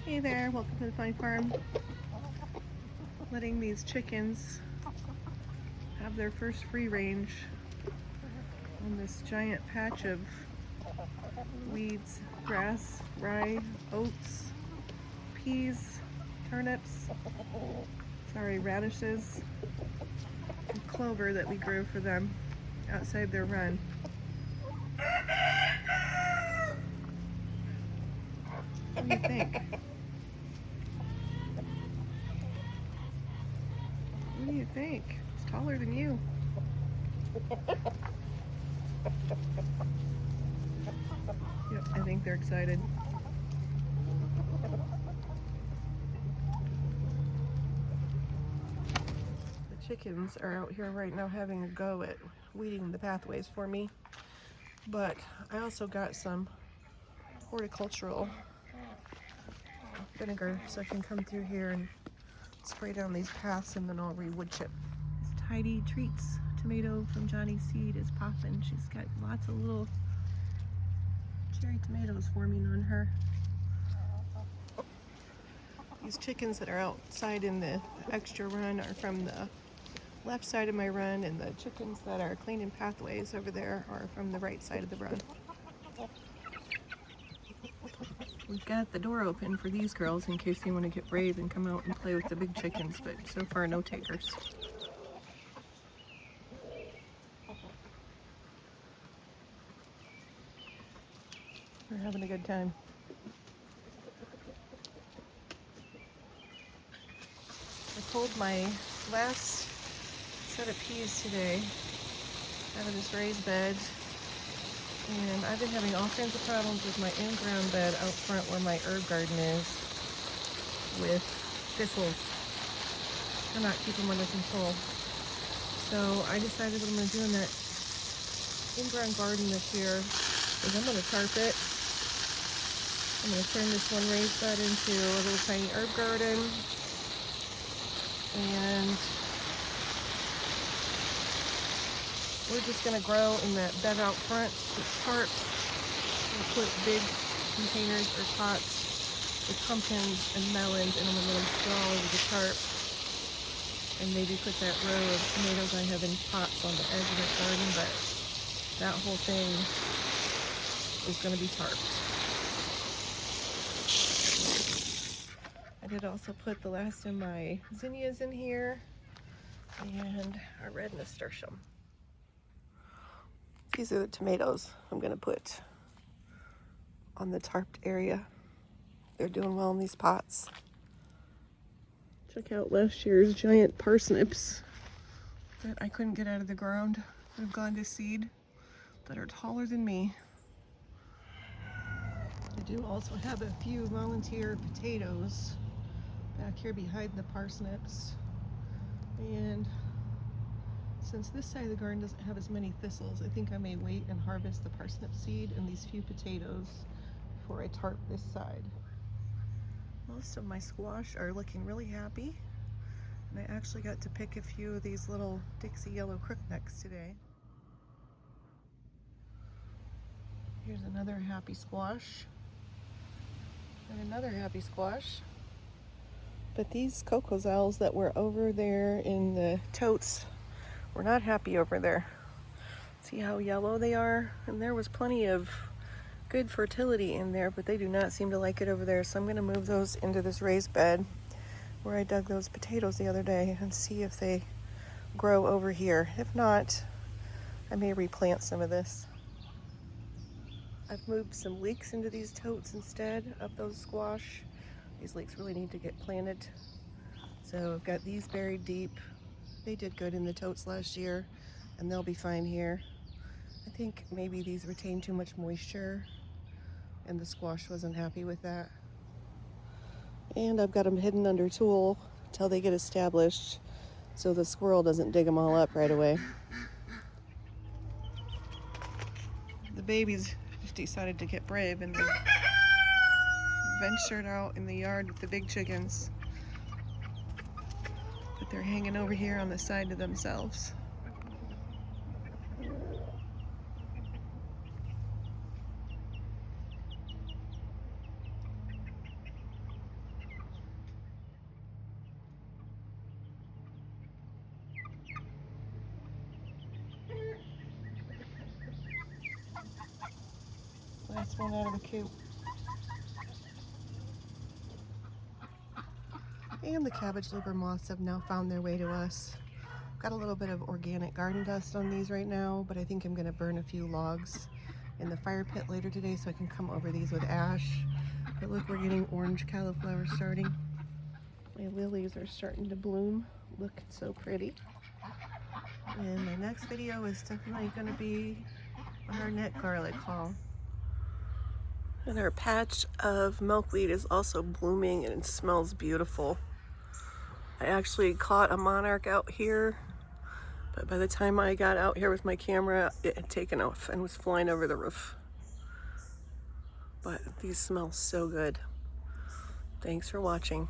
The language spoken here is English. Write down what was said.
Hey there, welcome to the Funny Farm. Letting these chickens have their first free range on this giant patch of weeds, grass, rye, oats, peas, turnips, radishes, and clover that we grew for them outside their run. What do you think? What do you think? It's taller than you. Yep, I think they're excited. The chickens are out here right now having a go at weeding the pathways for me, but I also got some horticultural vinegar so I can come through here and spray down these paths, and then I'll re-wood chip. This Tidy Treats tomato from Johnny's Seed is popping. She's got lots of little cherry tomatoes forming on her. These chickens that are outside in the extra run are from the left side of my run, and the chickens that are cleaning pathways over there are from the right side of the run. We've got the door open for these girls in case they want to get brave and come out and play with the big chickens, but so far no takers. We're having a good time. I pulled my last set of peas today out of this raised bed, and I've been having all kinds of problems with my in-ground bed out front where my herb garden is with thistles. Cannot keep them under control. So I decided what I'm going to do in that in-ground garden this year is I'm going to tarp it. I'm going to turn this one raised bed into a little tiny herb garden, and we're just going to grow in that bed out front. It's tarped. We'll put big containers or pots with pumpkins and melons, and I'm going to let them spill all over the tarp. And maybe put that row of tomatoes I have in pots on the edge of the garden, but that whole thing is going to be tarped. I did also put the last of my zinnias in here and our red nasturtium. These are the tomatoes I'm going to put on the tarped area. They're doing well in these pots. Check out last year's giant parsnips that I couldn't get out of the ground that have gone to seed, that are taller than me. I do also have a few volunteer potatoes back here behind the parsnips, and since this side of the garden doesn't have as many thistles, I think I may wait and harvest the parsnip seed and these few potatoes before I tarp this side. Most of my squash are looking really happy, and I actually got to pick a few of these little Dixie yellow crooknecks today. Here's another happy squash, and another happy squash. But these cocosals that were over there in the totes were not happy over there. See how yellow they are? And there was plenty of good fertility in there, but they do not seem to like it over there. So I'm going to move those into this raised bed where I dug those potatoes the other day and see if they grow over here. If not, I may replant some of this. I've moved some leeks into these totes instead of those squash. These leeks really need to get planted. So I've got these buried deep. They did good in the totes last year, and they'll be fine here. I think maybe these retain too much moisture, and the squash wasn't happy with that. And I've got them hidden under tulle until they get established, so the squirrel doesn't dig them all up right away. The babies decided to get brave and they ventured out in the yard with the big chickens. But they're hanging over here on the side to themselves. last one out of the coop. And the cabbage looper moths have now found their way to us. Got a little bit of organic garden dust on these right now, but I think I'm gonna burn a few logs in the fire pit later today so I can come over these with ash. But look, we're getting orange cauliflower starting. My lilies are starting to bloom. Look, it's so pretty. And my next video is definitely gonna be on our net garlic haul. And our patch of milkweed is also blooming and it smells beautiful. I actually caught a monarch out here, but by the time I got out here with my camera, it had taken off and was flying over the roof. But these smell so good. Thanks for watching.